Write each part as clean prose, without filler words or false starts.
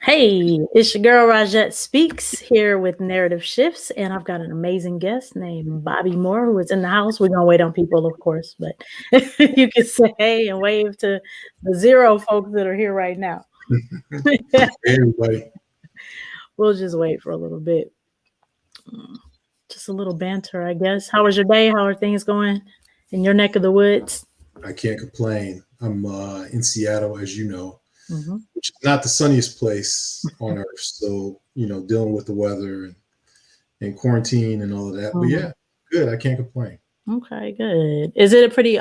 Hey, it's your girl Rajette Speaks here with Narrative Shifts, and I've got an amazing guest named Bobby Moore who is in the house. We're gonna wait on people, of course, but you can say hey and wave to the zero folks that are here right now. Hey, everybody. We'll just wait for a little bit. Just a little banter, I guess. How was your day? How are things going in your neck of the woods? I can't complain. I'm in Seattle, as you know, Hmm. which is not the sunniest place on earth. So, dealing with the weather and quarantine and all of that. But yeah, good. I can't complain. Okay, good. Is it a pretty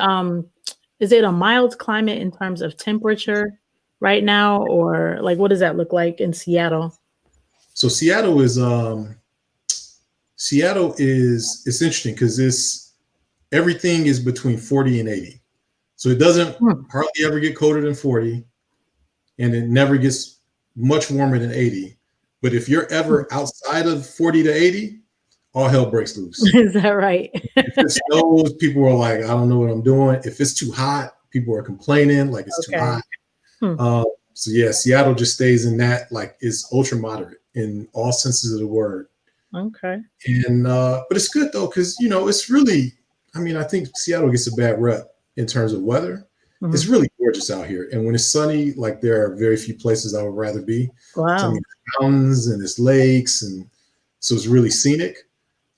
is it a mild climate in terms of temperature right now, or like what does that look like in Seattle? So Seattle is it's interesting because this everything is between 40 and 80. So it doesn't Hmm. hardly ever get colder than 40, and it never gets much warmer than 80. But if you're ever outside of 40 to 80, all hell breaks loose. Is that right? If it snows, people are like, I don't know what I'm doing. If it's too hot, people are complaining like it's too Okay. hot. Hmm. So yeah, Seattle just stays in that, like, is ultra moderate in all senses of the word. Okay. And but it's good though, because it's really, I mean, I think Seattle gets a bad rep in terms of weather. It's Mhm. really gorgeous out here. And when it's sunny, like, there are very few places I would rather be. So I Wow. mean, mountains and it's lakes, and so it's really scenic.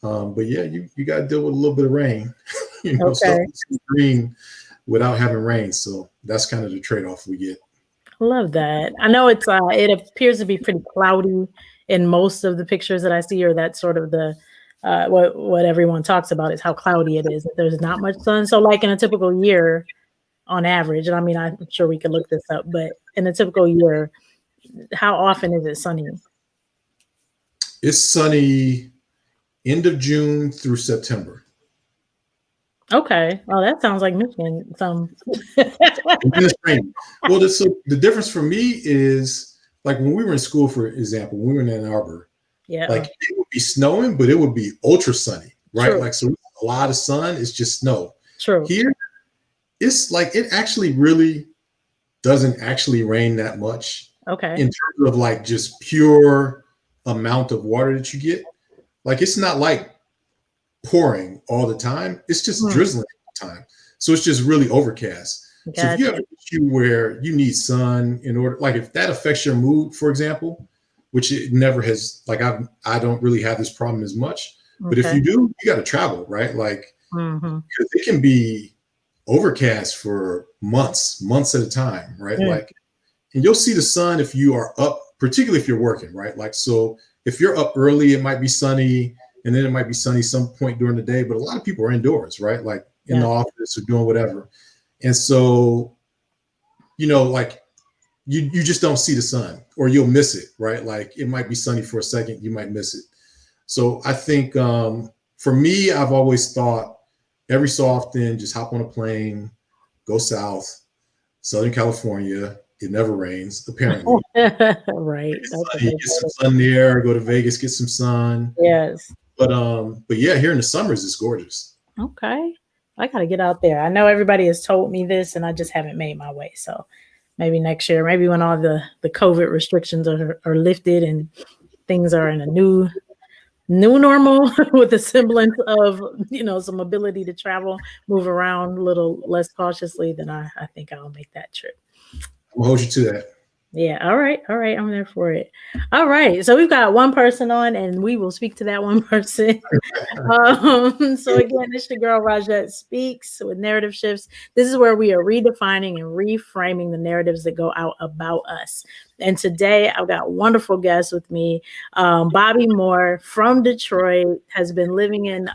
But yeah, you got to deal with a little bit of rain. Stuff Okay. that's green without having rain. So that's kind of the trade-off we get. I love that. I know it appears to be pretty cloudy in most of the pictures that I see, or that's sort of the what everyone talks about is how cloudy it is. That there's not much sun. So like in a typical year, on average, and I mean I'm sure we could look this up, but in a typical year, how often is it sunny? It's sunny end of June through September. Okay. Well, that sounds like Michigan. And then it's raining. Well, so the difference for me is, like, when we were in school, for example, when we were in Ann Arbor, Yeah. like, it would be snowing, but it would be ultra sunny, right? True. Like, so a lot of sun, it's just snow. True. Here, it's like it actually really doesn't actually rain that much Okay. in terms of, like, just pure amount of water that you get. Like, it's not like pouring all the time. It's just Hmm. drizzling all the time. So it's just really overcast. So if you have Gotcha. an issue where you need sun in order, like, if that affects your mood, for example, which it never has, like, I don't really have this problem as much. But if Okay. you do, you got to travel, right? Like, Hmm. because it can be overcast for months at a time, right? Mm. Like, and you'll see the sun if you are up, particularly if you're working, right? Like, so if you're up early, it might be sunny, and then it might be sunny some point during the day. But a lot of people are indoors, right? Like, in the Gotcha. office or doing whatever. And so, like, you just don't see the sun, or you'll miss it, right? Like, it might be sunny for a second, you might miss it. So I think, for me, I've always thought every so often, just hop on a plane, go south, Southern California. It never rains, apparently. Right. That's a You big get some deal. sun there. Go to Vegas, get some sun. Yes. But yeah, here in the summers, it's gorgeous. Okay. I gotta get out there. I know everybody has told me this, and I just haven't made my way. So maybe next year, maybe when all the COVID restrictions are lifted and things are in a new normal with a semblance of some ability to travel, move around a little less cautiously, then I think I'll make that trip. I'll hold you to that. Yeah. All right. All right. I'm there for it. All right. So we've got one person on, and we will speak to that one person. So again, it's your girl Rajette Speaks with Narrative Shifts. This is where we are redefining and reframing the narratives that go out about us. And today I've got wonderful guests with me. Bobby Moore from Detroit has been living in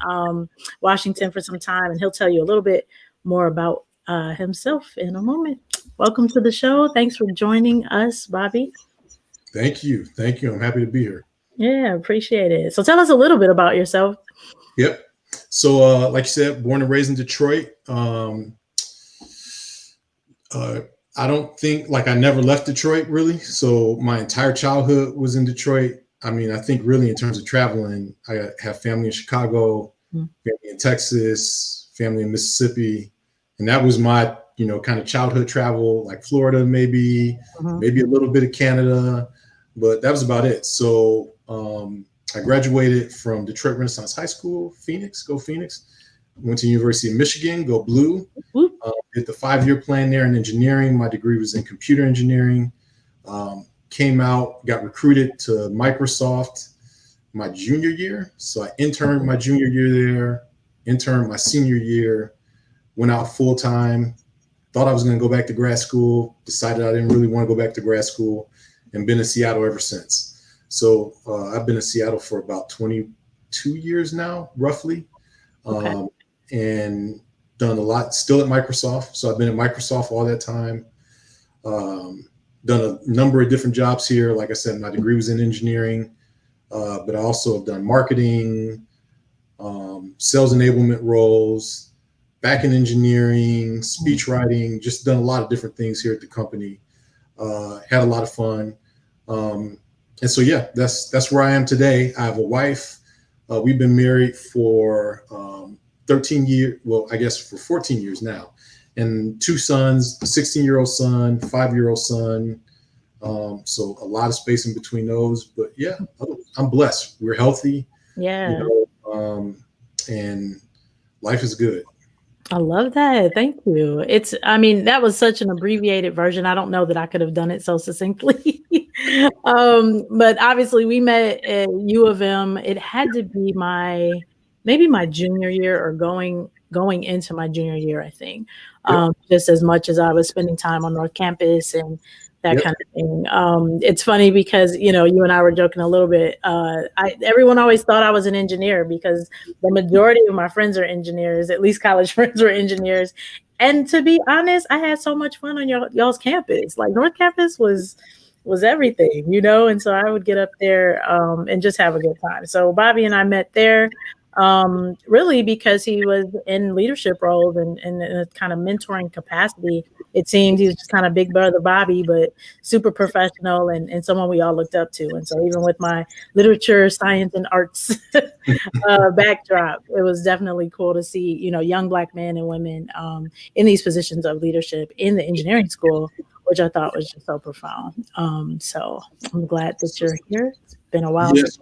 Washington for some time, and he'll tell you a little bit more about himself in a moment. Welcome to the show. Thanks for joining us, Bobby. Thank you. Thank you. I'm happy to be here. Yeah, appreciate it. So tell us a little bit about yourself. Yep. So, like you said, born and raised in Detroit. Uh, I don't think, like, I never left Detroit, really. So my entire childhood was in Detroit. I mean, I think really in terms of traveling, I have family in Chicago, Mm. family in Texas, family in Mississippi. And that was my, kind of childhood travel, like Florida, maybe Mhm. a little bit of Canada. but that was about it. So I graduated from Detroit Renaissance High School, Phoenix, go Phoenix. Went to University of Michigan, go Blue. Did the 5-year plan there in engineering. My degree was in computer engineering. Came out, got recruited to Microsoft my junior year. So I interned my junior year there, interned my senior year, went out full time, thought I was going to go back to grad school, decided I didn't really want to go back to grad school, and been in Seattle ever since. So I've been in Seattle for about 22 years now, roughly. Okay. And done a lot, still at Microsoft. So I've been at Microsoft all that time. Done a number of different jobs here. Like I said, my degree was in engineering, but I also have done marketing, sales enablement roles, back in engineering, speech writing, just done a lot of different things here at the company. Had a lot of fun. And so, yeah, that's where I am today. I have a wife. We've been married for 13 years, well, I guess for 14 years now, and 2 sons, a 16-year-old son, 5-year-old son. So a lot of space in between those, but yeah, I'm blessed. We're healthy. Yeah. You know, and life is good. I love that. Thank you. I mean, that was such an abbreviated version. I don't know that I could have done it so succinctly. But obviously we met at U of M. It had to be maybe my junior year or going into my junior year, I think. Just as much as I was spending time on North Campus and that kind of thing. It's funny because, you know, you and I were joking a little bit. Everyone always thought I was an engineer because the majority of my friends are engineers, at least college friends were engineers. And to be honest, I had so much fun on y'all's campus. Like North Campus was everything, you know? And so I would get up there and just have a good time. So Bobby and I met there. Really because he was in leadership roles and in a kind of mentoring capacity. It seemed he was just kind of big brother Bobby, but super professional and someone we all looked up to. And so even with my literature, science, and arts backdrop, it was definitely cool to see, you know, young Black men and women in these positions of leadership in the engineering school, which I thought was just so profound. So I'm glad that you're here. It's been a while. Yes.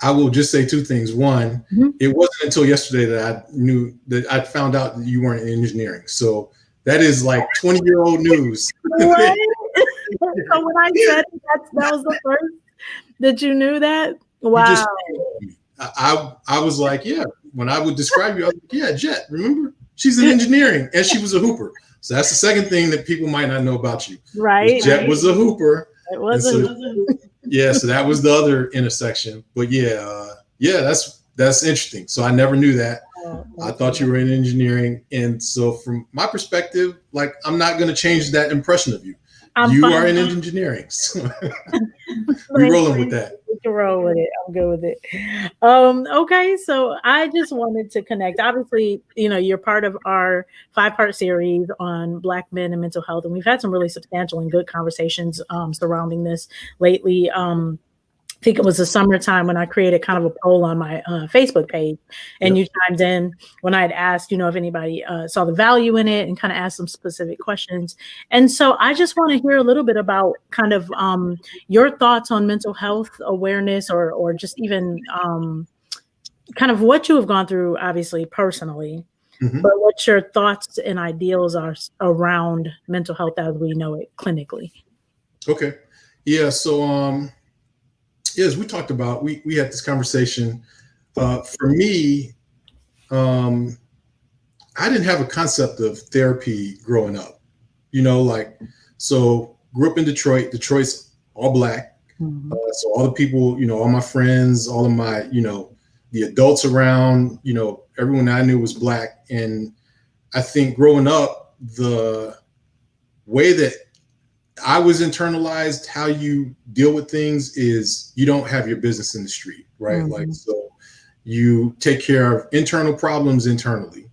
I will just say 2 things. One, it wasn't until yesterday that I knew that I found out that you weren't in engineering. So that is like 20-year-old news. What? So when I said that was the first that you knew that? Wow. I was like, yeah, when I would describe you, I was like, yeah, Jet, remember? She's in engineering and she was a hooper. So that's the second thing that people might not know about you. Right. Jet was a hooper. It was yeah, so that was the other intersection. But yeah, that's interesting. So I never knew that. I thought you were in engineering. And so from my perspective, like I'm not going to change that impression of you. You are in engineering. So we're rolling with that. We can roll with it. I'm good with it. Okay, so I just wanted to connect. Obviously, you know, you're part of our 5-part series on Black men and mental health, and we've had some really substantial and good conversations surrounding this lately. I think it was the summertime when I created kind of a poll on my Facebook page, and you chimed in when I had asked, you know, if anybody saw the value in it and kind of asked some specific questions. And so I just want to hear a little bit about kind of your thoughts on mental health awareness or just even kind of what you have gone through, obviously, personally, but what your thoughts and ideals are around mental health as we know it clinically. Okay. Yeah. So, as we talked about, we had this conversation. For me, I didn't have a concept of therapy growing up, you know, like, so grew up in Detroit. Detroit's all Black. So all the people, you know, all my friends, all of my, you know, the adults around, you know, everyone I knew was Black. And I think growing up, the way that I was internalized how you deal with things is you don't have your business in the street, right? Like, so you take care of internal problems internally.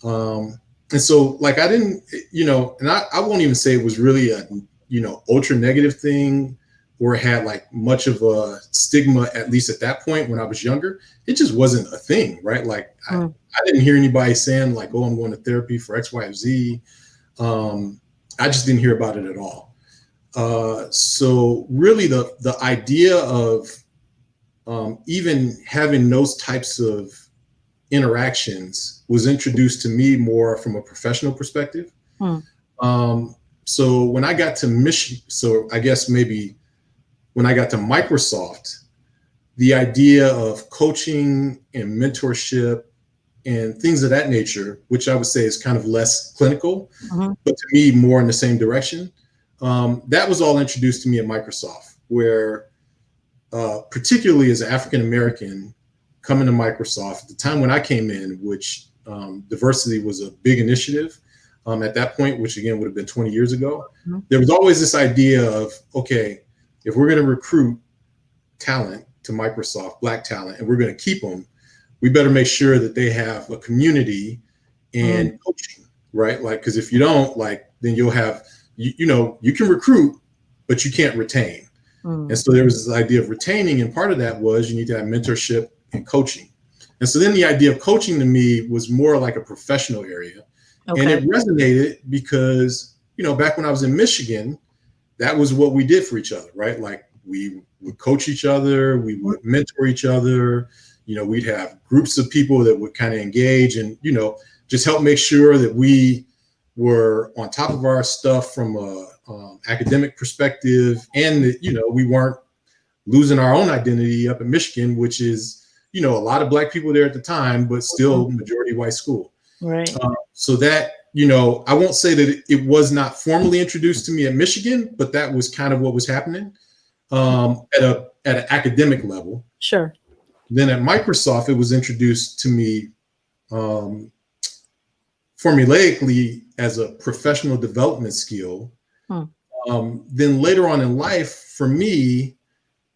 And so like, I didn't, you know, and I won't even say it was really a, you know, ultra negative thing or had like much of a stigma, at least at that point when I was younger. It just wasn't a thing, right? Like I didn't hear anybody saying like, oh, I'm going to therapy for X, Y, or Z. I just didn't hear about it at all. So really the idea of even having those types of interactions was introduced to me more from a professional perspective. So when I got to Michigan, so I guess maybe when I got to Microsoft, the idea of coaching and mentorship and things of that nature, which I would say is kind of less clinical, but to me more in the same direction. That was all introduced to me at Microsoft, where particularly as an African American coming to Microsoft at the time when I came in, which diversity was a big initiative at that point, which again would have been 20 years ago. There was always this idea of, okay, if we're going to recruit talent to Microsoft, Black talent, and we're going to keep them, we better make sure that they have a community and coaching, right? Like, because if you don't, like, then you'll have, you can recruit, but you can't retain. And so there was this idea of retaining, and part of that was you need to have mentorship and coaching. And so then the idea of coaching to me was more like a professional area. Okay. And it resonated because, back when I was in Michigan, that was what we did for each other, right? Like we would coach each other, we would mentor each other, we'd have groups of people that would kind of engage and, just help make sure that we were on top of our stuff from a academic perspective, and that, we weren't losing our own identity up in Michigan, which is, a lot of Black people there at the time, but still majority white school. Right. So that, I won't say that it was not formally introduced to me at Michigan, but that was kind of what was happening at an academic level. Sure. Then at Microsoft, it was introduced to me formulaically as a professional development skill. Then later on in life, for me,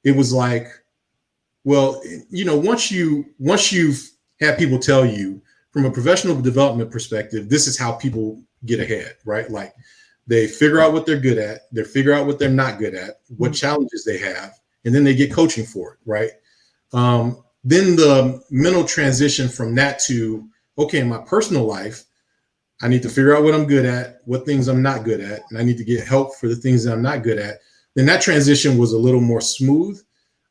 it was like, well, once you've had people tell you from a professional development perspective, this is how people get ahead, right? Like they figure out what they're good at, they figure out what they're not good at, what challenges they have, and then they get coaching for it, right? Then the mental transition from that to, okay, in my personal life, I need to figure out what I'm good at, what things I'm not good at, and I need to get help for the things that I'm not good at. Then that transition was a little more smooth.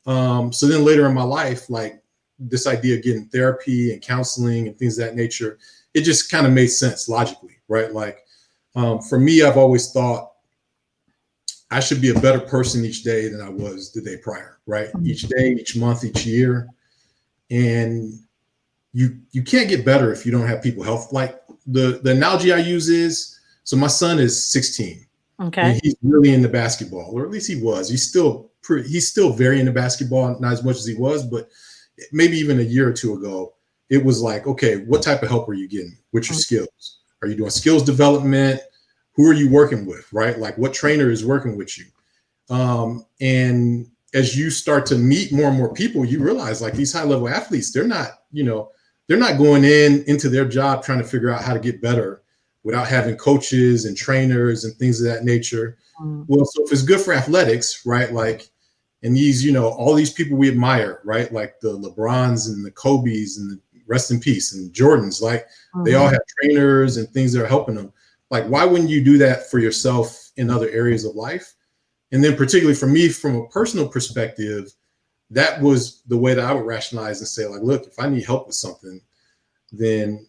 So then later in my life, like this idea of getting therapy and counseling and things of that nature, it just kind of made sense logically, right? Like for me, I've always thought I should be a better person each day than I was the day prior, right? Each day, each month, each year. And you can't get better if you don't have people help. Like the analogy I use is, so my son is 16. Okay. And he's really into basketball, or at least he was. He's still very into basketball, not as much as he was, but maybe even a year or two ago, it was like, okay, what type of help are you getting with your skills? Are you doing skills development? Who are you working with, right? Like what trainer is working with you? And as you start to meet more and more people, you realize like these high level athletes, they're not going into their job trying to figure out how to get better without having coaches and trainers and things of that nature. Well, so if it's good for athletics, right? Like, and these, all these people we admire, right? Like the LeBrons and the Kobe's and the rest in peace and Jordans, like they all have trainers and things that are helping them. Like, why wouldn't you do that for yourself in other areas of life? And then particularly for me, from a personal perspective, that was the way that I would rationalize and say, like, look, if I need help with something, then,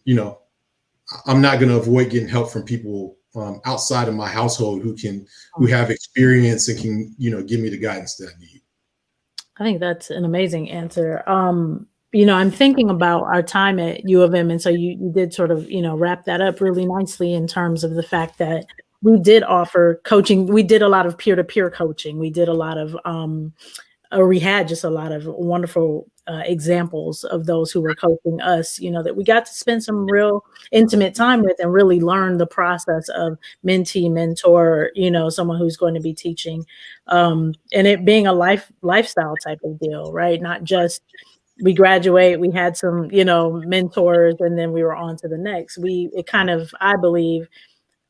I'm not going to avoid getting help from people outside of my household who have experience and can, give me the guidance that I need. I think that's an amazing answer. I'm thinking about our time at U of M. And so you did sort of, wrap that up really nicely in terms of the fact that we did offer coaching. We did a lot of peer-to-peer coaching. We did a lot of, we had just a lot of wonderful examples of those who were coaching us, that we got to spend some real intimate time with and really learn the process of mentee, mentor, someone who's going to be teaching, and it being a lifestyle type of deal, right? Not just we graduate, we had some, mentors, and then we were on to the next. It kind of, I believe,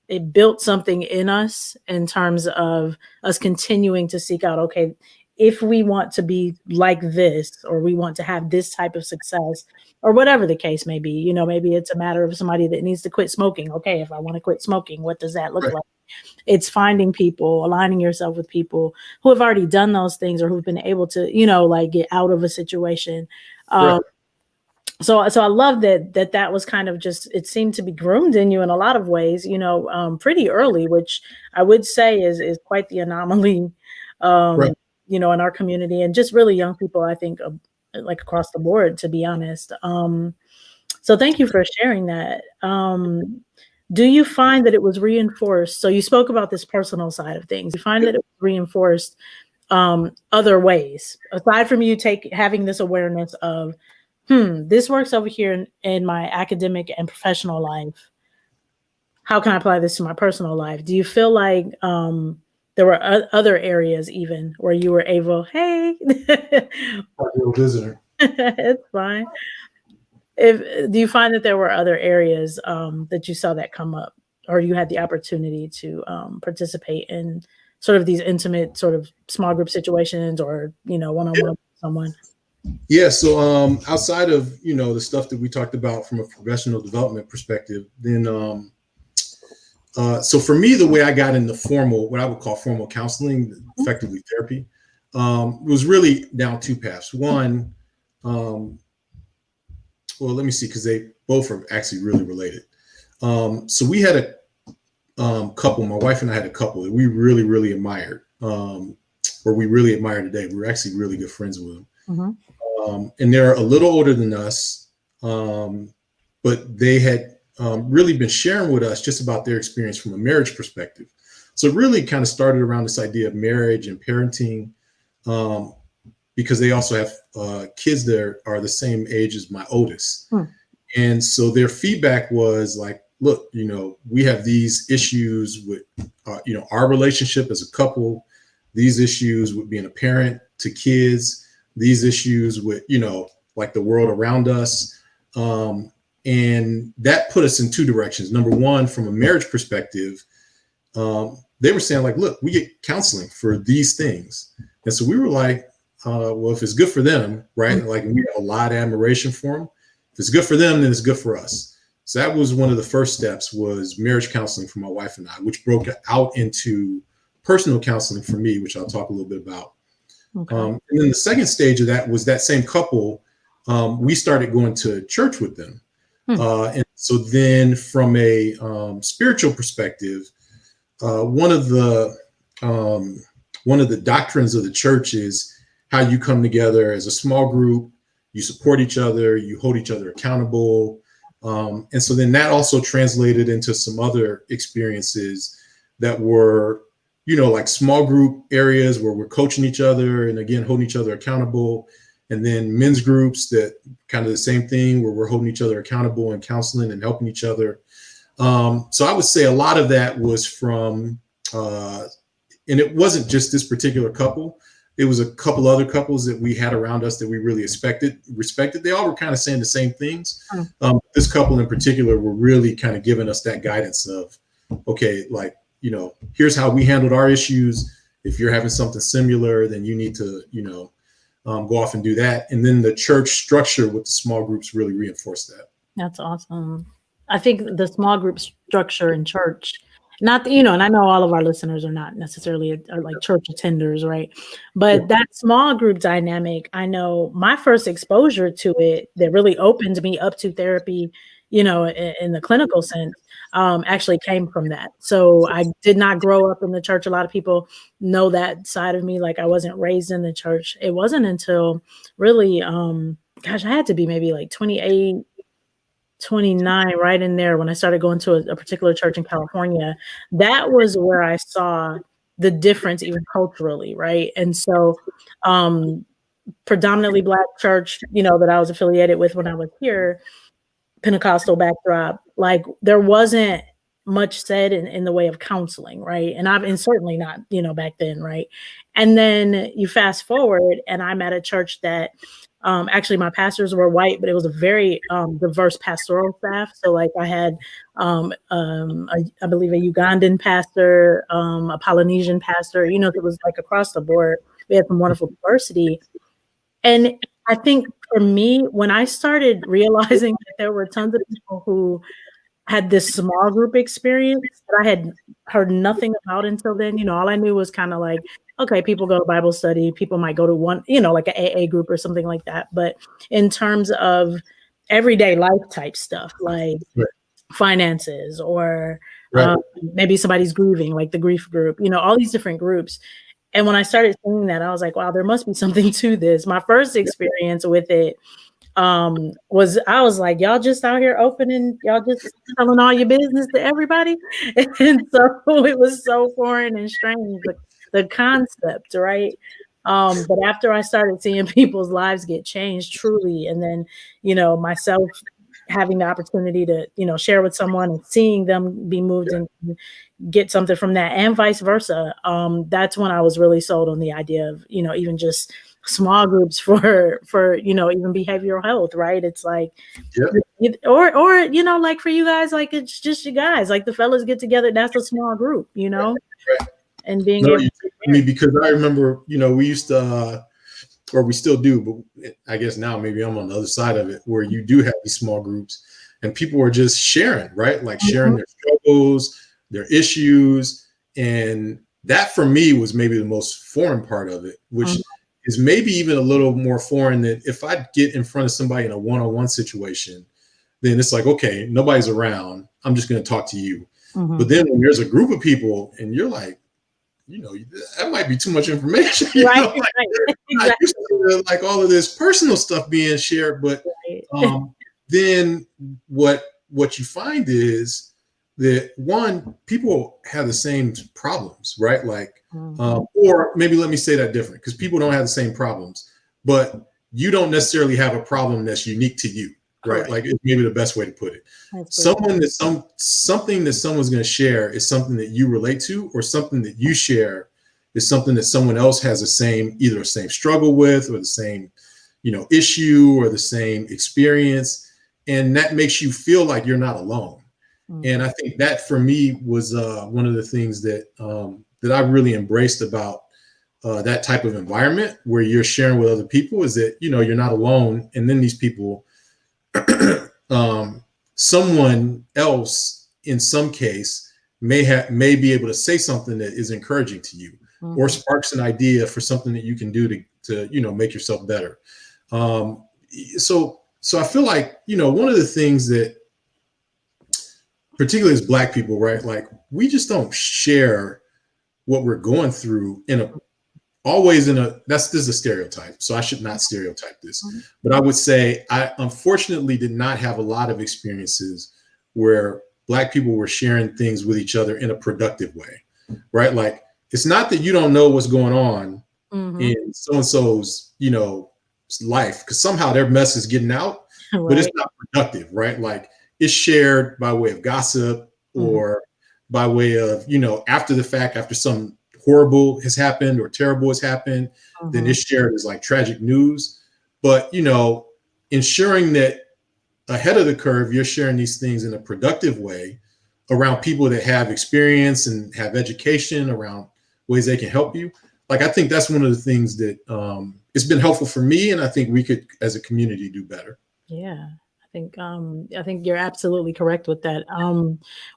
it built something in us in terms of us continuing to seek out, okay, if we want to be like this, or we want to have this type of success, or whatever the case may be, you know, maybe it's a matter of somebody that needs to quit smoking. Okay, if I want to quit smoking, what does that look Right. like? It's finding people, aligning yourself with people who have already done those things, or who've been able to, you know, like get out of a situation. Right. So I love that was kind of just, it seemed to be groomed in you in a lot of ways, you know, pretty early, which I would say is quite the anomaly, Right. you know, in our community, and just really young people, I think, like across the board, to be honest. So thank you for sharing that. Do you find that it was reinforced? So you spoke about this personal side of things. You find that it was reinforced other ways aside from you having this awareness of, this works over here in my academic and professional life. How can I apply this to my personal life? Do you feel like there were other areas even where you were able, hey, Real visitor. it's fine. Do you find that there were other areas that you saw that come up, or you had the opportunity to participate in sort of these intimate sort of small group situations, or, you know, one-on-one with someone? Yeah. So outside of, you know, the stuff that we talked about from a professional development perspective, then so for me, the way I got into formal, what I would call formal counseling, effectively therapy, was really down two paths. One, well, let me see, because they both are actually really related. So we had a couple, my wife and I had a couple that we really, really admired, or we really admire today. We were actually really good friends with them. And they're a little older than us, but they had really been sharing with us just about their experience from a marriage perspective. So it really kind of started around this idea of marriage and parenting, because they also have kids that are the same age as my oldest. And so their feedback was like, look, you know, we have these issues with, you know, our relationship as a couple, these issues with being a parent to kids, these issues with, you know, like the world around us. And that put us in two directions. Number one, from a marriage perspective, they were saying like, look, we get counseling for these things. And so we were like, well, if it's good for them, right? Like, we have a lot of admiration for them. If it's good for them, then it's good for us. So that was one of the first steps, was marriage counseling for my wife and I, which broke out into personal counseling for me, which I'll talk a little bit about. And then the second stage of that was that same couple, we started going to church with them. And so then from a spiritual perspective, one of the doctrines of the church is how you come together as a small group, you support each other, you hold each other accountable. And so then that also translated into some other experiences that were, you know, like small group areas where we're coaching each other and, again, holding each other accountable. And then men's groups that kind of the same thing, where we're holding each other accountable and counseling and helping each other. So I would say a lot of that was from, and it wasn't just this particular couple. It was a couple other couples that we had around us that we really respected. They all were kind of saying the same things. This couple in particular were really kind of giving us that guidance of, okay, like, you know, here's how we handled our issues. If you're having something similar, then you need to, you know, go off and do that. And then the church structure with the small groups really reinforced that. That's awesome. I think the small group structure in church, not, you know, and I know all of our listeners are not necessarily like church attenders, right? But that small group dynamic, I know my first exposure to it that really opened me up to therapy, you know, in the clinical sense, actually came from that. So I did not grow up in the church. A lot of people know that side of me. Like, I wasn't raised in the church. It wasn't until really, I had to be maybe like 28, 29, right in there, when I started going to a particular church in California. That was where I saw the difference, even culturally, right? And so predominantly Black church, you know, that I was affiliated with when I was here, Pentecostal backdrop, like, there wasn't much said in the way of counseling, right? And certainly not, you know, back then, right? And then you fast forward, and I'm at a church that actually my pastors were white, but it was a very diverse pastoral staff. So like, I had I believe a Ugandan pastor, a Polynesian pastor, you know, it was like across the board. We had some wonderful diversity. And I think for me, when I started realizing that there were tons of people who had this small group experience that I had heard nothing about until then, all I knew was kind of like, okay, people go to Bible study, people might go to one, like an AA group or something like that. But in terms of everyday life type stuff, like Right. finances or Right. maybe somebody's grieving, like the grief group, all these different groups. And when I started seeing that, I was like, wow, there must be something to this. My first experience with it was I was like, y'all just out here opening, y'all just telling all your business to everybody. And so it was so foreign and strange, the concept, right? But after I started seeing people's lives get changed truly, and then, myself having the opportunity to, share with someone and seeing them be moved and get something from that and vice versa. That's when I was really sold on the idea of, even just small groups for even behavioral health, right? It's like, or like for you guys, like it's just you guys, like the fellas get together, that's a small group, Right. and being No, able because I remember, we used to, or we still do, but I guess now maybe I'm on the other side of it, where you do have these small groups and people are just sharing, right? Like sharing their struggles, their issues. And that for me was maybe the most foreign part of it, which is maybe even a little more foreign than if I get in front of somebody in a one-on-one situation, then it's like, okay, nobody's around, I'm just going to talk to you. But then when there's a group of people and you're like, that might be too much information. Right. Exactly. Like all of this personal stuff being shared, but then what you find is that one, people have the same problems, right? Like, or maybe let me say that different, because people don't have the same problems, but you don't necessarily have a problem that's unique to you, right? Correct. Like it's maybe the best way to put it. Something that someone's going to share is something that you relate to, or something that you share is something that someone else has either the same struggle with, or the same, issue, or the same experience. And that makes you feel like you're not alone. And I think that for me was one of the things that I really embraced about that type of environment, where you're sharing with other people, is that, you're not alone. And then these people, someone else in some case may be able to say something that is encouraging to you, or sparks an idea for something that you can do to make yourself better. So I feel like, one of the things that, particularly as Black people, right, like we just don't share what we're going through this is a stereotype, so I should not stereotype this, but I would say I unfortunately did not have a lot of experiences where Black people were sharing things with each other in a productive way, right? Like, it's not that you don't know what's going on in so-and-so's, life, because somehow their mess is getting out, but it's not productive, right? Like, it's shared by way of gossip, or by way of, after the fact, after some horrible has happened or terrible has happened, then it's shared as like tragic news. But, ensuring that ahead of the curve, you're sharing these things in a productive way around people that have experience and have education around ways they can help you. Like, I think that's one of the things that it's been helpful for me. And I think we could, as a community, do better. Yeah. I think you're absolutely correct with that.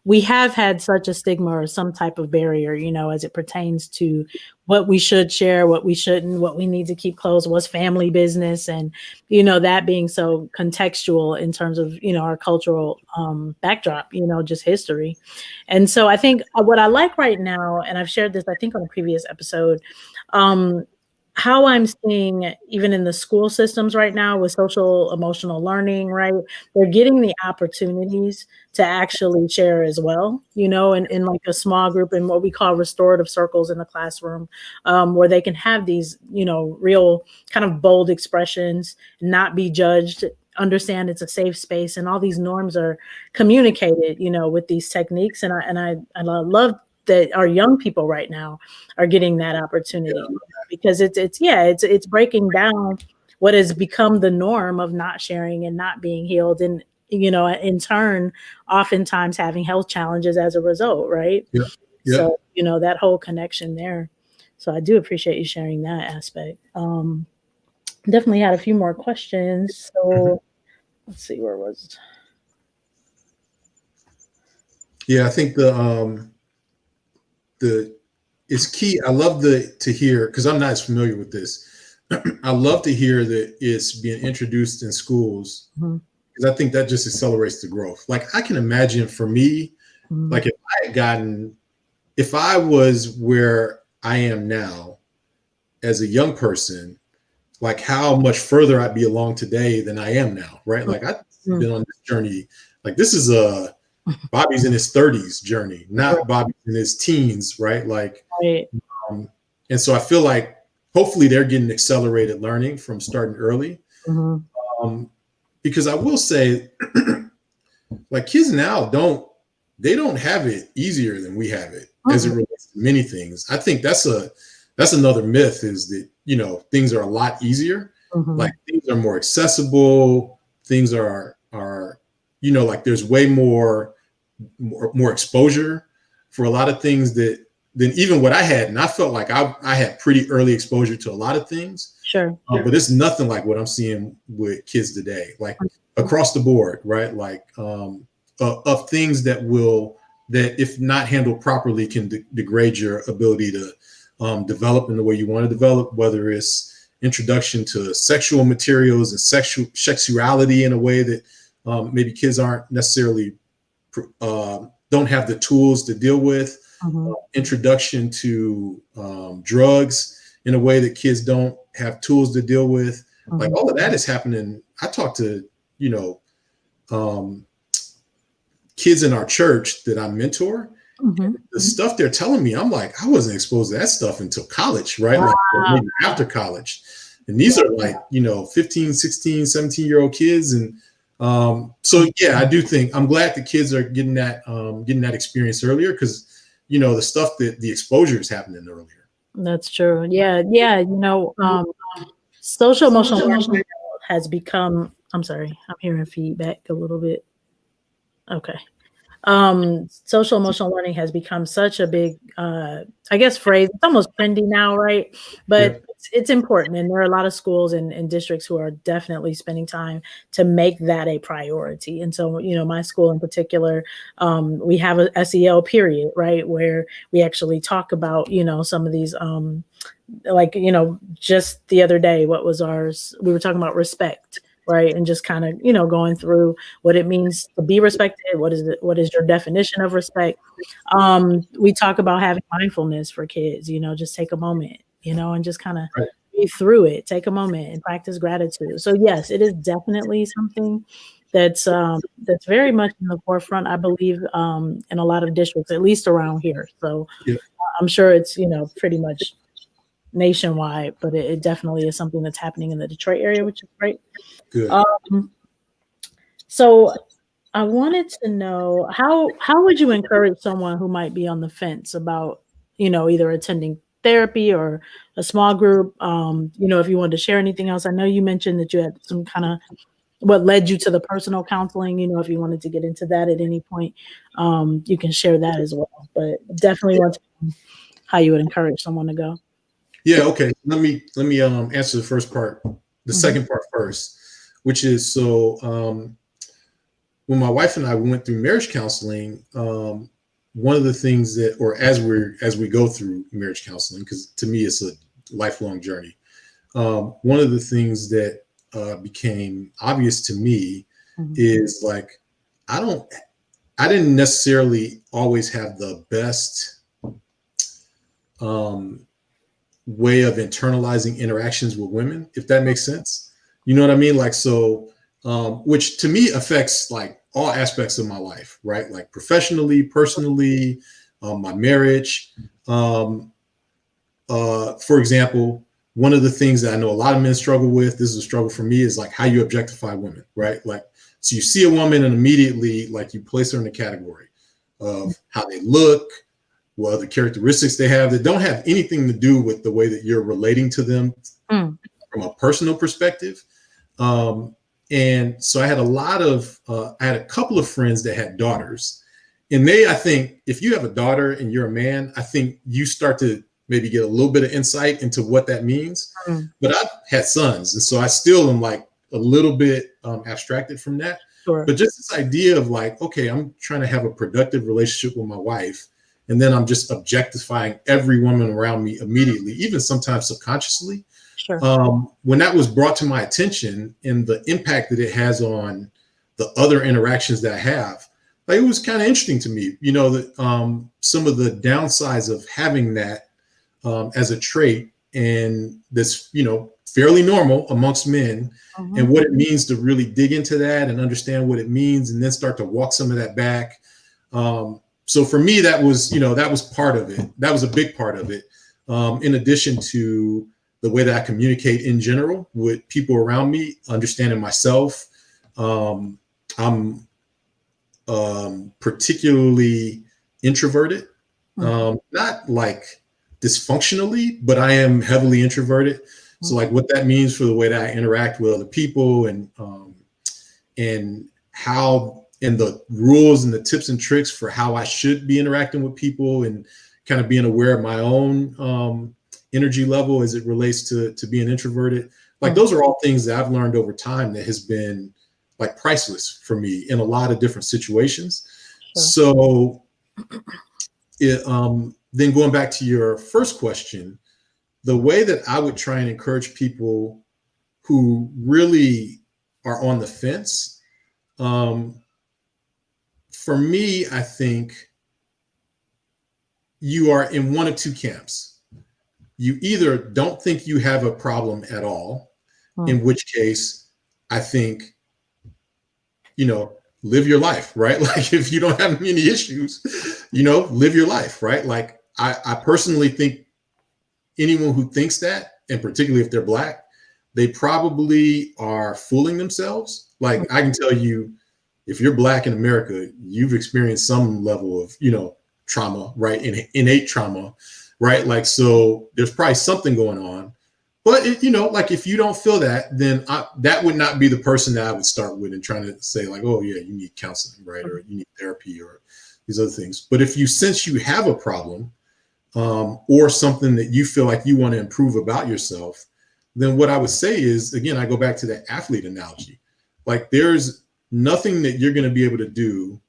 We have had such a stigma or some type of barrier, as it pertains to what we should share, what we shouldn't, what we need to keep close, what's family business, and that being so contextual in terms of our cultural backdrop, just history. And so I think what I like right now, and I've shared this I think on a previous episode, how I'm seeing even in the school systems right now with social emotional learning, right? They're getting the opportunities to actually share as well, in like a small group, in what we call restorative circles in the classroom, where they can have these, real kind of bold expressions, not be judged, understand it's a safe space, and all these norms are communicated, with these techniques. And I love that our young people right now are getting that opportunity, because it's breaking down what has become the norm of not sharing and not being healed, and in turn oftentimes having health challenges as a result, right? Yeah. So that whole connection there. So I do appreciate you sharing that aspect. Definitely had a few more questions. So let's see, where was. Yeah, I think the it's key. I love to hear, because I'm not as familiar with this. I love to hear that it's being introduced in schools, because I think that just accelerates the growth. Like, I can imagine for me, like if I was where I am now as a young person, like how much further I'd be along today than I am now, right? Like, I've been on this journey. Like, this is Bobby's in his 30s journey, not Bobby's in his teens, right? Like, and so I feel like hopefully they're getting accelerated learning from starting early. Because I will say, like, kids now don't have it easier than we have it as it relates to many things. I think that's another myth, is that, things are a lot easier. Like, things are more accessible. Things are, like, there's way more exposure for a lot of things than even what I had. And I felt like I had pretty early exposure to a lot of things. Sure. But it's nothing like what I'm seeing with kids today, like across the board, right? Like, of things that if not handled properly, can degrade your ability to develop in the way you want to develop, whether it's introduction to sexual materials and sexuality in a way that maybe kids aren't necessarily don't have the tools to deal with, introduction to drugs in a way that kids don't have tools to deal with. Like, all of that is happening. I talk to, kids in our church that I mentor. The stuff they're telling me, I'm like, I wasn't exposed to that stuff until college, right? Like, maybe after college. And these are like, 15, 16, 17-year-old kids. And so, yeah, I do think I'm glad the kids are getting that experience earlier, because, the stuff that the exposure is happening earlier. That's true. Yeah. Social emotional learning has become, I'm sorry, I'm hearing feedback a little bit. Okay. Social emotional learning has become such a big, I guess, phrase. It's almost trendy now, right? But it's important. And there are a lot of schools and districts who are definitely spending time to make that a priority. And so, my school in particular, we have a SEL period, right, where we actually talk about, some of these, just the other day, what was ours? We were talking about respect. Right. And just kind of, going through what it means to be respected. What is your definition of respect? We talk about having mindfulness for kids, just take a moment, and just kind of read through it, take a moment and practice gratitude. So, yes, it is definitely something that's very much in the forefront, I believe, in a lot of districts, at least around here. So I'm sure it's, pretty much nationwide, but it definitely is something that's happening in the Detroit area, which is great. Good. So I wanted to know how would you encourage someone who might be on the fence about, either attending therapy or a small group? If you wanted to share anything else. I know you mentioned that you had some kind of what led you to the personal counseling. If you wanted to get into that at any point, you can share that as well. But definitely want to know how you would encourage someone to go. Yeah. Okay. Let me answer the first part, the second part first, which is, so when my wife and I went through marriage counseling, one of the things that, or as we go through marriage counseling, because to me it's a lifelong journey, one of the things that became obvious to me is, like, I didn't necessarily always have the best way of internalizing interactions with women, if that makes sense. You know what I mean? Like, so, which to me affects like all aspects of my life, right? Like professionally, personally, my marriage. For example, one of the things that I know a lot of men struggle with, this is a struggle for me, is like how you objectify women, right? Like, so you see a woman and immediately, like, you place her in a category of how they look, what other characteristics they have that don't have anything to do with the way that you're relating to them from a personal perspective. And so I had a couple of friends that had daughters, and I think if you have a daughter and you're a man, I think you start to maybe get a little bit of insight into what that means. Mm. But I've had sons, and so I still am like a little bit abstracted from that. Sure. But just this idea of like, okay, I'm trying to have a productive relationship with my wife, and then I'm just objectifying every woman around me immediately, even sometimes subconsciously. Sure. When that was brought to my attention and the impact that it has on the other interactions that I have, like, it was kind of interesting to me, you know, that some of the downsides of having that as a trait, and this, you know, fairly normal amongst men, and what it means to really dig into that and understand what it means, and then start to walk some of that back. So for me, that was, you know, that was part of it. That was a big part of it. In addition to the way that I communicate in general with people around me, understanding myself. I'm particularly introverted, not like dysfunctionally, but I am heavily introverted. So like what that means for the way that I interact with other people, and how, and the rules and the tips and tricks for how I should be interacting with people, and kind of being aware of my own energy level as it relates to being introverted. Like those are all things that I've learned over time that has been like priceless for me in a lot of different situations. Sure. So then going back to your first question, the way that I would try and encourage people who really are on the fence, for me, I think you are in one of two camps. You either don't think you have a problem at all, in which case I think, you know, live your life, right? Like if you don't have any issues, you know, live your life, right? Like I personally think anyone who thinks that, and particularly if they're Black, they probably are fooling themselves. Like I can tell you, if you're Black in America, you've experienced some level of, you know, trauma, right? Innate trauma, right? Like, so there's probably something going on. But if, you know, like if you don't feel that, then that would not be the person that I would start with and trying to say like, oh yeah, you need counseling, right? Or you need therapy or these other things. But if you sense you have a problem, or something that you feel like you want to improve about yourself, then what I would say is, again, I go back to that athlete analogy. Like there's nothing that you're going to be able to do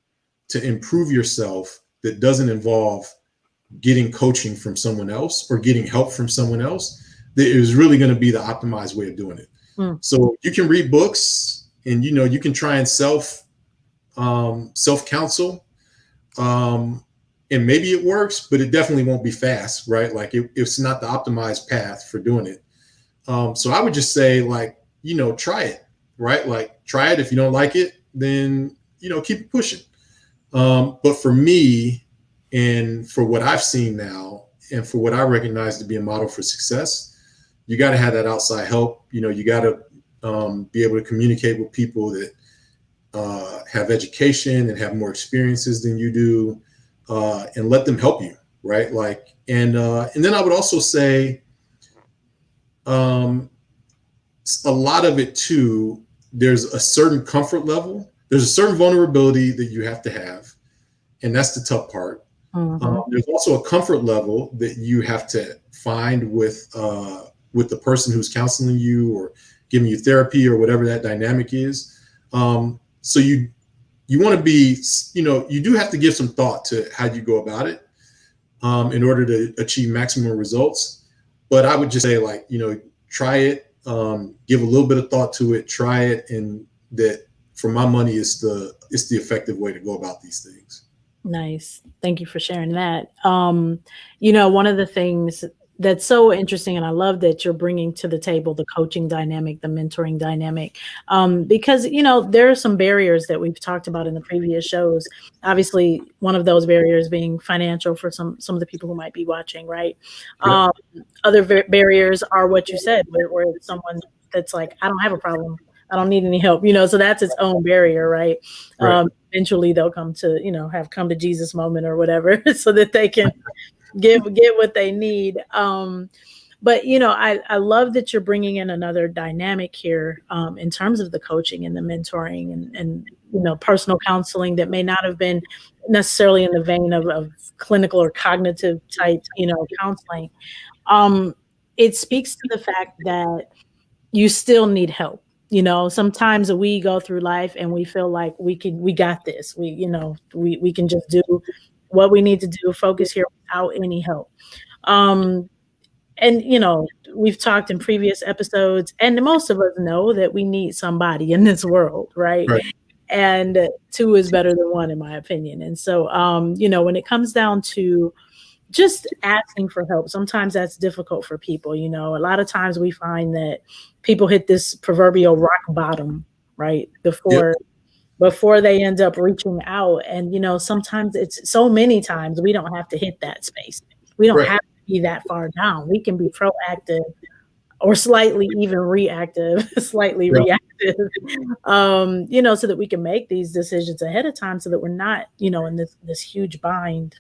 to improve yourself that doesn't involve getting coaching from someone else or getting help from someone else that is really going to be the optimized way of doing it. So you can read books, and, you know, you can try and self counsel, and maybe it works, but it definitely won't be fast, right? Like it's not the optimized path for doing it. So I would just say, like, you know, try it, right? Like try it. If you don't like it, then, you know, keep pushing. But for me, and for what I've seen now, and for what I recognize to be a model for success, you got to have that outside help. You know, you got to be able to communicate with people that have education and have more experiences than you do, and let them help you, right? Like, and then I would also say, a lot of it too, there's a certain comfort level, there's a certain vulnerability that you have to have, and that's the tough part. There's also a comfort level that you have to find with the person who's counseling you or giving you therapy or whatever that dynamic is. So you want to be, you know, you do have to give some thought to how you go about it in order to achieve maximum results. But I would just say, like, you know, try it, give a little bit of thought to it, try it, and that, for my money, it's the effective way to go about these things. Nice. Thank you for sharing that. You know, one of the things that's so interesting, and I love that you're bringing to the table the coaching dynamic, the mentoring dynamic, because, you know, there are some barriers that we've talked about in the previous shows. Obviously, one of those barriers being financial for some of the people who might be watching, right? Yeah. Other barriers are what you said, where someone that's like, I don't have a problem, I don't need any help, you know, so that's its own barrier, right? Eventually they'll come to, you know, have come to Jesus moment or whatever, so that they can get what they need. But I love that you're bringing in another dynamic here, in terms of the coaching and the mentoring and personal counseling that may not have been necessarily in the vein of clinical or cognitive type counseling. It speaks to the fact that you still need help. Sometimes we go through life and we feel like we got this. We can just do what we need to do, focus here without any help. And we've talked in previous episodes, and most of us know that we need somebody in this world, right? Right. And two is better than one, in my opinion. And so, when it comes down to just asking for help, sometimes that's difficult for people. A lot of times we find that people hit this proverbial rock bottom, right? Before they end up reaching out. And, sometimes it's so many times we don't have to hit that space. We don't have to be that far down. We can be proactive or slightly even reactive, reactive, so that we can make these decisions ahead of time so that we're not, in this huge bind,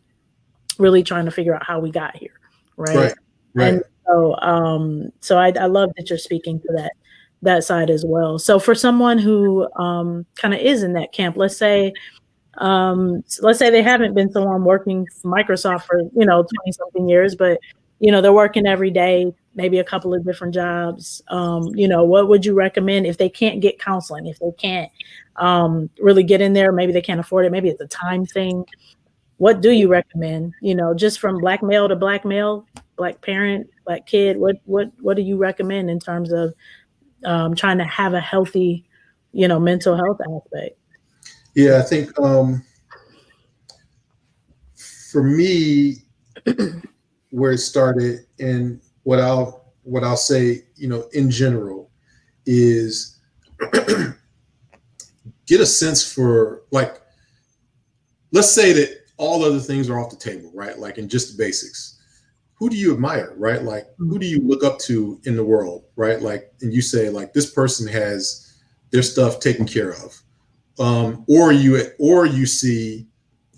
really trying to figure out how we got here. Right. And so I love that you're speaking to that side as well. So for someone who kind of is in that camp, let's say they haven't been someone working for Microsoft for 20 something years, but they're working every day, maybe a couple of different jobs. What would you recommend if they can't get counseling, if they can't really get in there, maybe they can't afford it, maybe it's a time thing? What do you recommend? Just from black male to black male, black parent, black kid, what do you recommend in terms of trying to have a healthy, mental health aspect? Yeah, I think for me, where it started and what I'll say, in general, is get a sense for, like, let's say that all other things are off the table, right? Like, in just the basics. Who do you admire, right? Like, who do you look up to in the world, right? Like, and you say, like, this person has their stuff taken care of. Or you see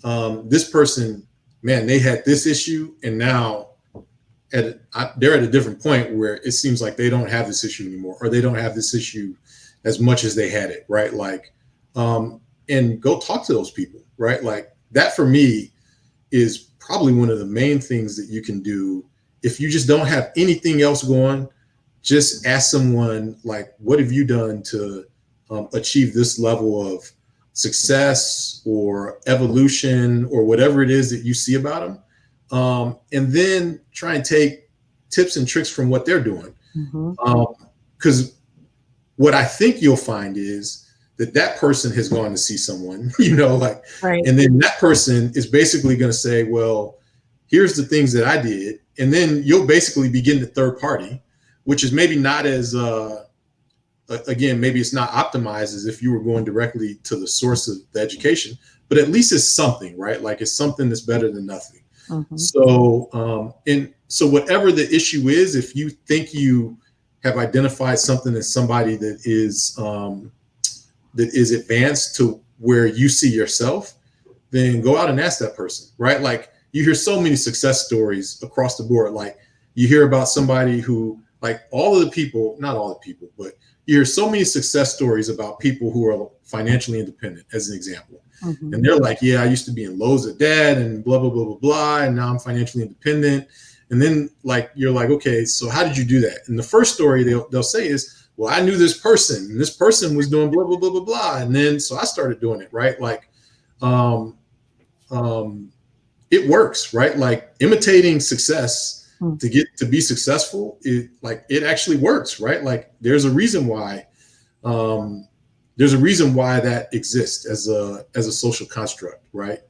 this person, man, they had this issue, and now they're at a different point where it seems like they don't have this issue anymore, or they don't have this issue as much as they had it, right? Like, and go talk to those people, right? Like, that for me is probably one of the main things that you can do. If you just don't have anything else going, just ask someone, like, what have you done to achieve this level of success or evolution or whatever it is that you see about them, and then try and take tips and tricks from what they're doing. Because what I think you'll find is that person has gone to see someone, right. And then that person is basically going to say, well, here's the things that I did. And then you'll basically begin the third party, which is maybe not as, again, maybe it's not optimized as if you were going directly to the source of the education, but at least it's something, right? Like, it's something that's better than nothing. So, so whatever the issue is, if you think you have identified something as somebody that is advanced to where you see yourself, then go out and ask that person, right? Like, you hear so many success stories across the board. Like, you hear about somebody who, like, all of the people, not all the people, but you hear so many success stories about people who are financially independent, as an example. And they're like, yeah, I used to be in loads of debt and blah, blah, blah, blah, blah. And now I'm financially independent. And then, like, you're like, okay, so how did you do that? And the first story they'll say is, well, I knew this person, and this person was doing blah, blah, blah, blah, blah. And then, so I started doing it, right? Like, it works, right? Like, imitating success to get to be successful, it actually works, right? Like, there's a reason why that exists as a social construct, right?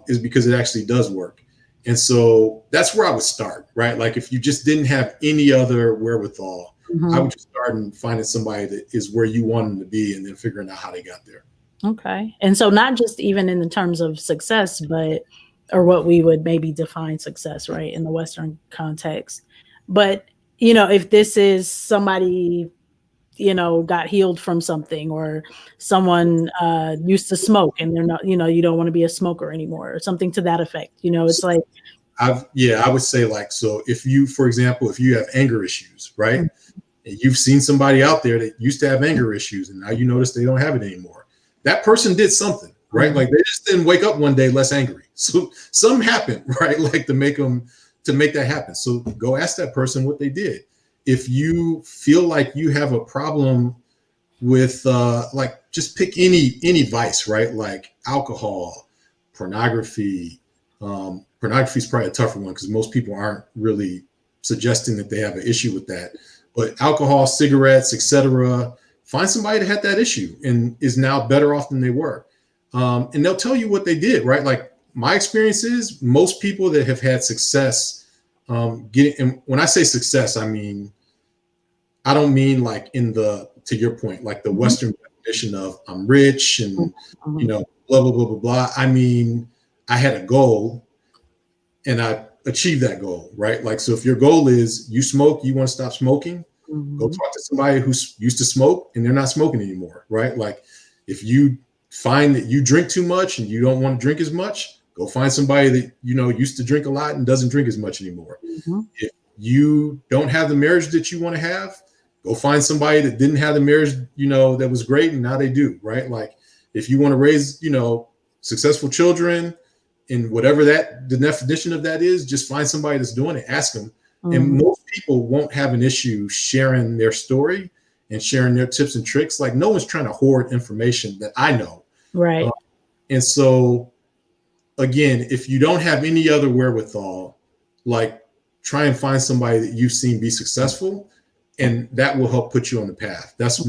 Is because it actually does work. And so that's where I would start, right? Like, if you just didn't have any other wherewithal, I would just start and finding somebody that is where you want them to be, and then figuring out how they got there. Okay. And so not just even in the terms of success, or what we would maybe define success, right, in the Western context. But, if this is somebody, got healed from something, or someone used to smoke and they're not, you don't want to be a smoker anymore, or something to that effect. It's like, I would say like, so if you, for example, if you have anger issues, right? And you've seen somebody out there that used to have anger issues and now you notice they don't have it anymore. That person did something, right? Like they just didn't wake up one day less angry. So something happened, right? Like to make that happen. So go ask that person what they did. If you feel like you have a problem with like, just pick any vice, right? Like alcohol, pornography. Pornography is probably a tougher one because most people aren't really suggesting that they have an issue with that. But alcohol, cigarettes, etc. Find somebody that had that issue and is now better off than they were. And they'll tell you what they did, right? Like my experience is most people that have had success getting, and when I say success, I don't mean like to your point, like the Western definition of I'm rich and, you know, blah, blah, blah, blah, blah. I mean, I had a goal and I achieved that goal, right? Like, so if your goal is you smoke, you want to stop smoking, go talk to somebody who used to smoke and they're not smoking anymore, right? Like if you find that you drink too much and you don't want to drink as much, go find somebody that, you know, used to drink a lot and doesn't drink as much anymore. If you don't have the marriage that you want to have, go find somebody that didn't have the marriage, you know, that was great and now they do, right? Like if you want to raise, you know, successful children and whatever the definition of that is, just find somebody that's doing it, ask them. And most people won't have an issue sharing their story and sharing their tips and tricks. Like no one's trying to hoard information that I know. Right. And so again, if you don't have any other wherewithal, like try and find somebody that you've seen be successful and that will help put you on the path. That's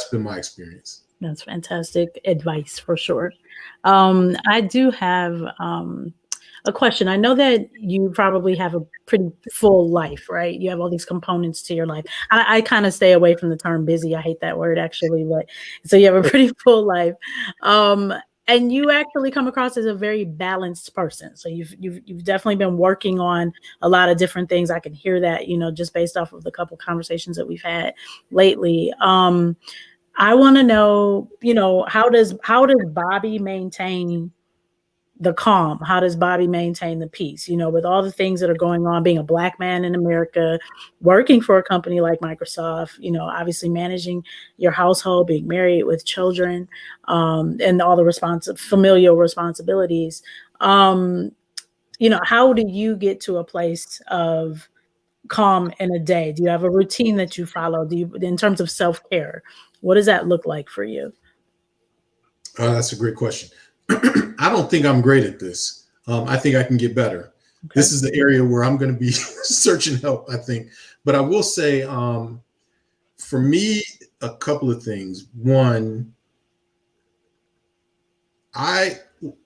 been my experience. That's fantastic advice for sure. I do have a question. I know that you probably have a pretty full life, right? You have all these components to your life. I kind of stay away from the term busy. I hate that word actually, but so you have a pretty full life. And you actually come across as a very balanced person. So you've definitely been working on a lot of different things. I can hear that, you know, just based off of the couple conversations that we've had lately. I want to know, you know, how does Bobby maintain the calm? How does Bobby maintain the peace? You know, with all the things that are going on, being a Black man in America, working for a company like Microsoft, you know, obviously managing your household, being married with children, and all the familial responsibilities. You know, how do you get to a place of calm in a day? Do you have a routine that you follow? Do you, in terms of self-care, what does that look like for you? That's a great question. I don't think I'm great at this. I think I can get better. Okay. This is the area where I'm going to be searching help, I think. But I will say, for me, a couple of things. One, I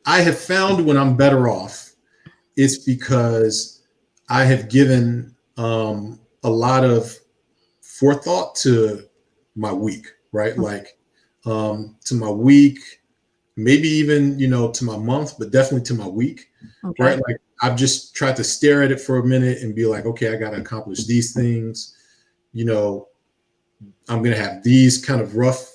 have found when I'm better off, it's because I have given a lot of forethought to my week, right? Like to my week, maybe even, you know, to my month, but definitely to my week, okay. Right? Like I've just tried to stare at it for a minute and be like, okay, I got to accomplish these things. You know, I'm going to have these kind of rough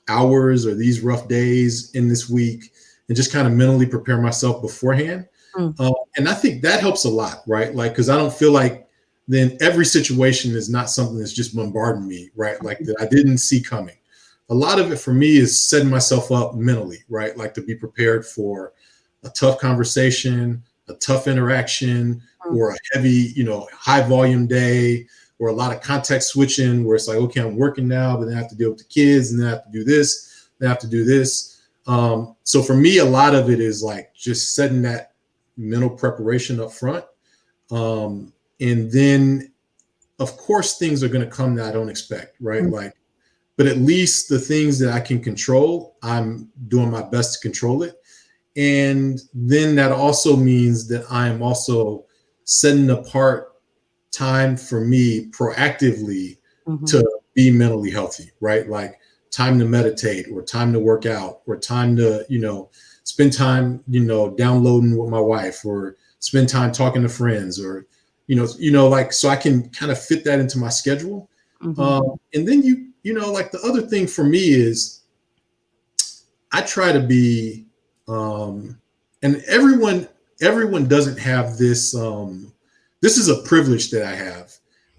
hours or these rough days in this week and just kind of mentally prepare myself beforehand. And I think that helps a lot, right? Like, because I don't feel like then every situation is not something that's just bombarding me, right? Like that I didn't see coming. A lot of it for me is setting myself up mentally, right? Like to be prepared for a tough conversation, a tough interaction, or a heavy, you know, high volume day, or a lot of context switching where it's like, okay, I'm working now, but then I have to deal with the kids and then I have to do this, then I have to do this. So for me, a lot of it is like just setting that mental preparation up front. And then of course, things are going to come that I don't expect, right? Like, but at least the things that I can control, I'm doing my best to control it. And then that also means that I am also setting apart time for me proactively to be mentally healthy, right? Like time to meditate or time to work out or time to, you know, spend time, you know, downloading with my wife or spend time talking to friends or, you know, like, so I can kind of fit that into my schedule. And then you know, like the other thing for me is I try to be, and everyone everyone doesn't have this. This is a privilege that I have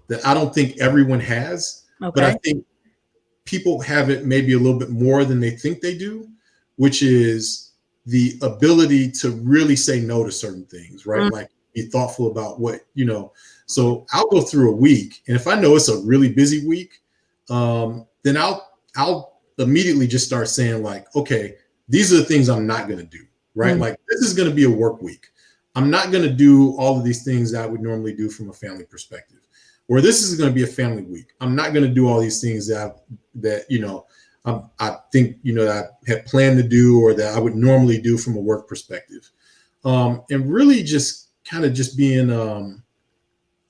that I don't think everyone has, but I Okay. think people have it maybe a little bit more than they think they do, which is the ability to really say no to certain things, right? Mm, Like be thoughtful about what, So I'll go through a week, and if I know it's a really busy week, then I'll immediately just start saying like, okay, these are the things I'm not going to do, right? mm, Like this is going to be a work week. I'm not going to do all of these things that I would normally do from a family perspective, or this is going to be a family week. I'm not going to do all these things I think that I had planned to do or that I would normally do from a work perspective, and really just kind of just being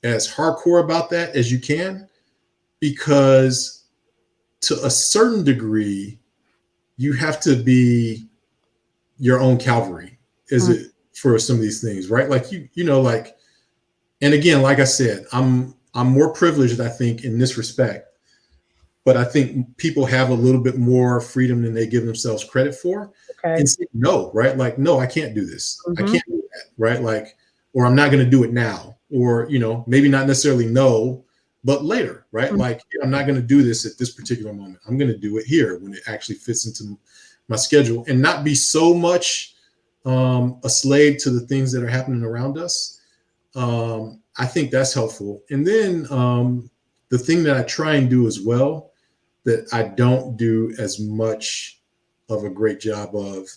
as hardcore about that as you can, because to a certain degree, you have to be your own Calvary, is mm. it for some of these things, right? Like like, and again, like I said, I'm more privileged, I think, in this respect, but I think people have a little bit more freedom than they give themselves credit for, Okay. and say no, right? Like, no, I can't do this. I Hmm. can't do that, right? Like, or I'm not going to do it now, or maybe not necessarily no, but later, right? Like, I'm not going to do this at this particular moment. I'm going to do it here when it actually fits into my schedule, and not be so much a slave to the things that are happening around us. I think that's helpful. And then the thing that I try and do as well, that I don't do as much of a great job of,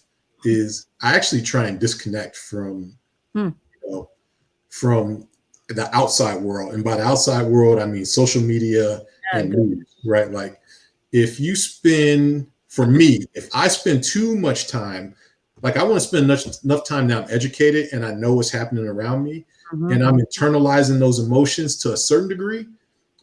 is I actually try and disconnect from Mm. from the outside world. And by the outside world, I mean social media Yeah, and good. news, right? Like for me, if I spend too much time, like I want to spend enough time that I'm educated and I know what's happening around me, Mhm. and I'm internalizing those emotions to a certain degree.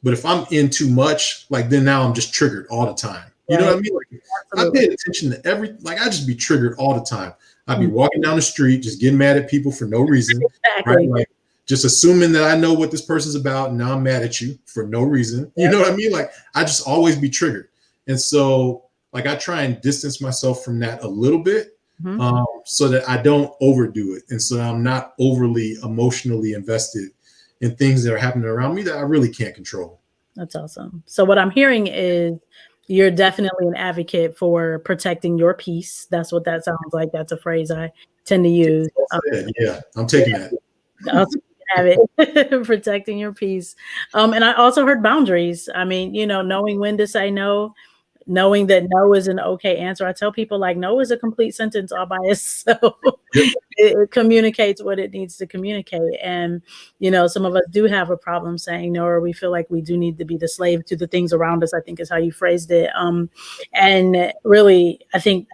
But if I'm in too much, like then now I'm just triggered all the time. You know Right. what I mean? Like I Absolutely. pay attention to like I just be triggered all the time. I'd be Mm. walking down the street, just getting mad at people for no reason, right? Exactly. Like just assuming that I know what this person's about, and now I'm mad at you for no reason. You Yep. know what I mean? Like I just always be triggered. And so like I try and distance myself from that a little bit, Mhm. so that I don't overdo it. And so that I'm not overly emotionally invested in things that are happening around me that I really can't control. That's awesome. So what I'm hearing is you're definitely an advocate for protecting your peace. That's what that sounds like. That's a phrase I tend to use. Well said. Yeah, I'm taking that. Also have it protecting your peace. And I also heard boundaries. I mean, knowing when to say no, knowing that no is an okay answer. I tell people like no is a complete sentence all by itself. Yep. It communicates what it needs to communicate. And, some of us do have a problem saying no, or we feel like we do need to be the slave to the things around us, I think is how you phrased it. And really, I think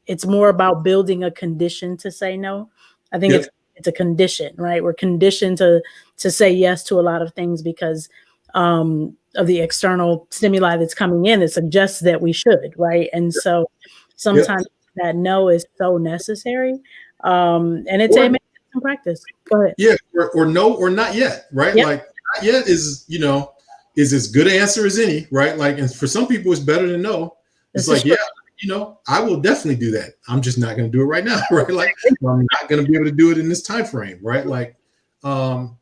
it's more about building a condition to say no. I think Yep. it's a condition, right? We're conditioned to say yes to a lot of things because of the external stimuli that's coming in that suggests that we should, right? And so Yep. sometimes that no is so necessary. And it Or takes some practice. Go ahead. yeah, or no, or not yet, right? Yep. Like not yet is as good an answer as any, right? Like, and for some people, it's better than no. It's This is like, true. yeah, I will definitely do that. I'm just not going to do it right now, right? Like, I'm not going to be able to do it in this time frame, right? Like,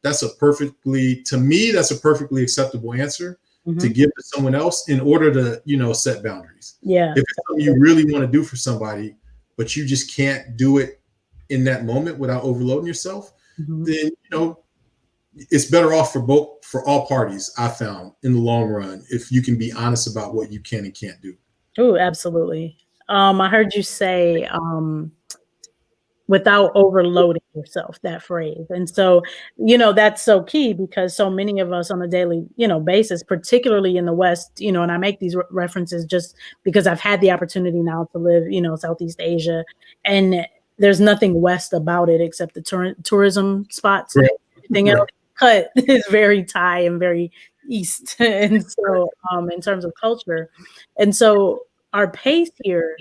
that's to me, that's a perfectly acceptable answer to Mhm. give to someone else in order to, set boundaries. Yeah. If it's something you really want to do for somebody, but you just can't do it in that moment without overloading yourself, Mhm. then it's better off for all parties. I found in the long run, if you can be honest about what you can and can't do. Oh, absolutely. I heard you say without overloading yourself, that phrase. And so, that's so key because so many of us on a daily, basis, particularly in the West, and I make these references just because I've had the opportunity now to live, Southeast Asia, and there's nothing West about it except the tourism spots. Right. Everything else Right. cut is very Thai and very East. And so, in terms of culture, and so our pace here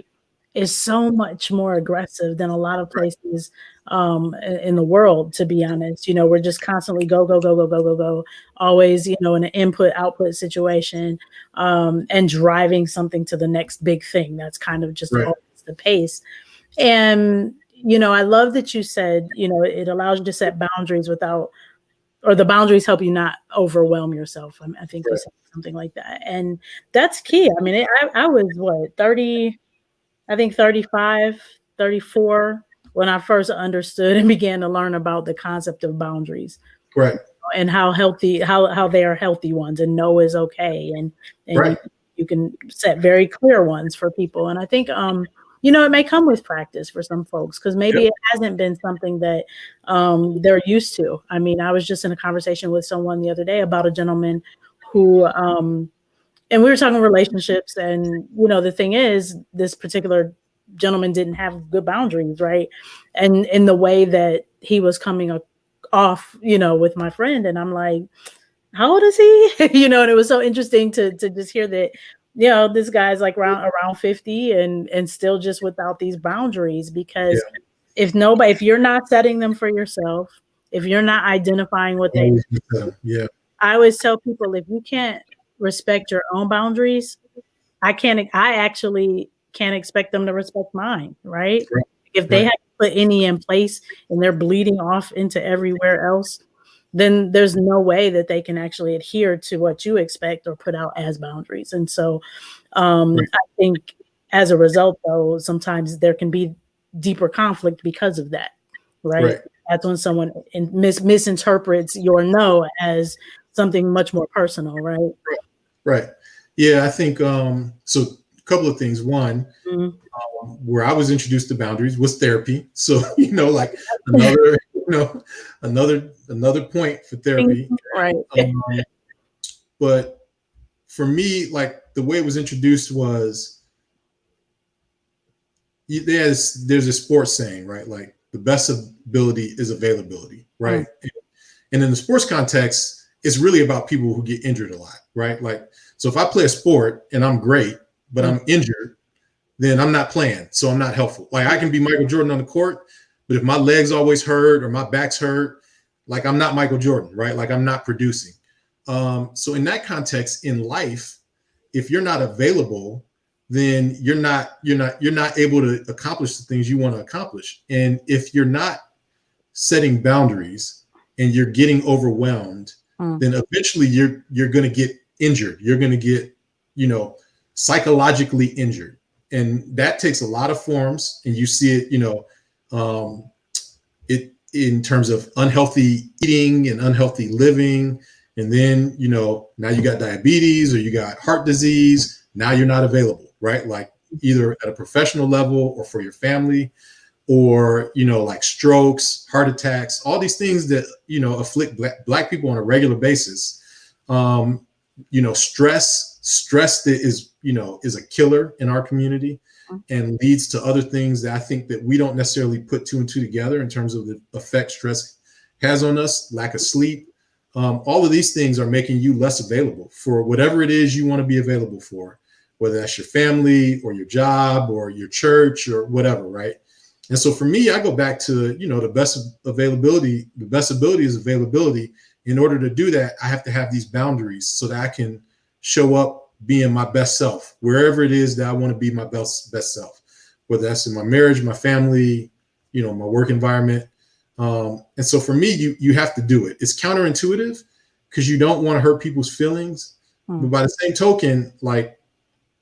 is so much more aggressive than a lot of places in the world, to be honest. We're just constantly go, go, go, go, go, go, go, always, in an input output situation, and driving something to the next big thing. That's kind of just Right. always the pace. And, I love that you said, it allows you to set boundaries or the boundaries help you not overwhelm yourself. I think you Right. said something like that. And that's key. I mean, I was what, 30, I think 35, 34 when I first understood and began to learn about the concept of boundaries Right. and how they are healthy ones, and no is okay. And Right. you can set very clear ones for people. And I think, it may come with practice for some folks, because maybe Yep. it hasn't been something that they're used to. I mean, I was just in a conversation with someone the other day about a gentleman who, and we were talking relationships, and the thing is, this particular gentleman didn't have good boundaries, right? And in the way that he was coming off, with my friend, and I'm like, how old is he? And it was so interesting to just hear that, this guy's like around 50 and still just without these boundaries. Because Yeah. if you're not setting them for yourself, if you're not identifying what they, Yeah. I always tell people, if you can't respect your own boundaries, I actually can't expect them to respect mine, right? Right. If they Right. haven't put any in place and they're bleeding off into everywhere else, then there's no way that they can actually adhere to what you expect or put out as boundaries. And so Right. I think as a result, though, sometimes there can be deeper conflict because of that, right? Right. That's when someone misinterprets your no as something much more personal, right? Right. Yeah, I think so a couple of things. One, Mhm. where I was introduced to boundaries was therapy. So, like another, another point for therapy. Right. Um, but for me, like the way it was introduced was there's a sports saying, right? Like the best ability is availability, right? And in the sports context, it's really about people who get injured a lot, right? Like, so if I play a sport and I'm great, but I'm injured, then I'm not playing. So I'm not helpful. Like I can be Michael Jordan on the court, but if my legs always hurt or my back's hurt, like I'm not Michael Jordan, right? Like I'm not producing. So in that context, in life, if you're not available, then you're not able to accomplish the things you want to accomplish. And if you're not setting boundaries and you're getting overwhelmed, then eventually you're going to get injured. You're going to get, psychologically injured. And that takes a lot of forms. And you see it, it in terms of unhealthy eating and unhealthy living. And then, now you got diabetes or you got heart disease. Now you're not available, right? Like either at a professional level or for your family, or, like strokes, heart attacks, all these things that, afflict black people on a regular basis. Stress that is a killer in our community and leads to other things that I think that we don't necessarily put two and two together in terms of the effect stress has on us, lack of sleep. All of these things are making you less available for whatever it is you want to be available for, whether that's your family or your job or your church or whatever, right? And so for me, I go back to, the best availability. The best ability is availability. In order to do that, I have to have these boundaries so that I can show up being my best self, wherever it is that I want to be my best self, whether that's in my marriage, my family, my work environment. And so for me, you have to do it. It's counterintuitive because you don't want to hurt people's feelings. But by the same token, like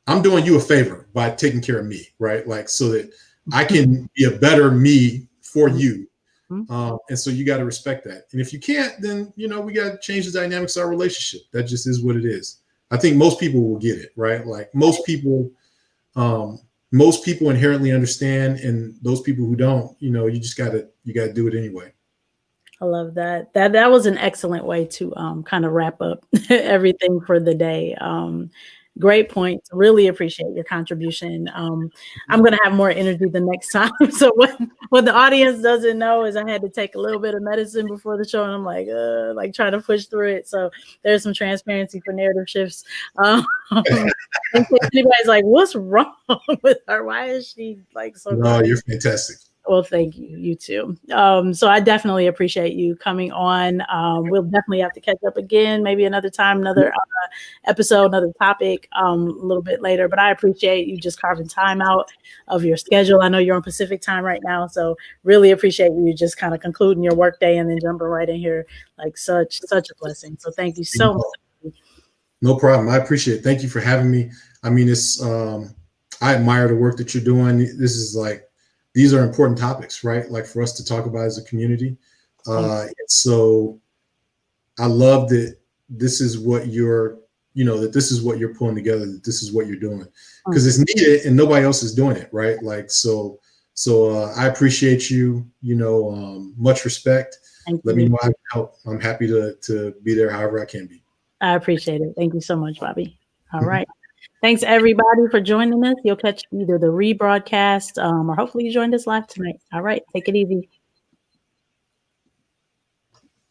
I'm doing you a favor by taking care of me, right? Like so that I can be a better me for you. And so you got to respect that. And if you can't, then, we got to change the dynamics of our relationship. That just is what it is. I think most people will get it, right? Like most people inherently understand, and those people who don't, you got to do it anyway. I love that. That was an excellent way to kind of wrap up everything for the day. Great points. Really appreciate your contribution. I'm going to have more energy the next time. So what the audience doesn't know is I had to take a little bit of medicine before the show, and I'm like trying to push through it. So there's some transparency for narrative shifts. Anybody's like, what's wrong with her? Why is she like so? No, you're fantastic. Well, thank you. You too. So I definitely appreciate you coming on. We'll definitely have to catch up again, maybe another time, another episode, another topic a little bit later. But I appreciate you just carving time out of your schedule. I know you're on Pacific time right now, so really appreciate you just kind of concluding your workday and then jumping right in here. Like such a blessing. So thank you so much. No problem. I appreciate it. Thank you for having me. I mean, it's I admire the work that you're doing. This is like, these are important topics, right? Like for us to talk about as a community. So I love that this is what you're, that this is what you're pulling together, that this is what you're doing, because it's needed and nobody else is doing it, right? Like, so I appreciate you, much respect. Let me know how I can help. I'm happy to be there however I can be. I appreciate it. Thank you so much, Bobby. All right. Thanks everybody for joining us. You'll catch either the rebroadcast or hopefully you joined us live tonight. All right. Take it easy.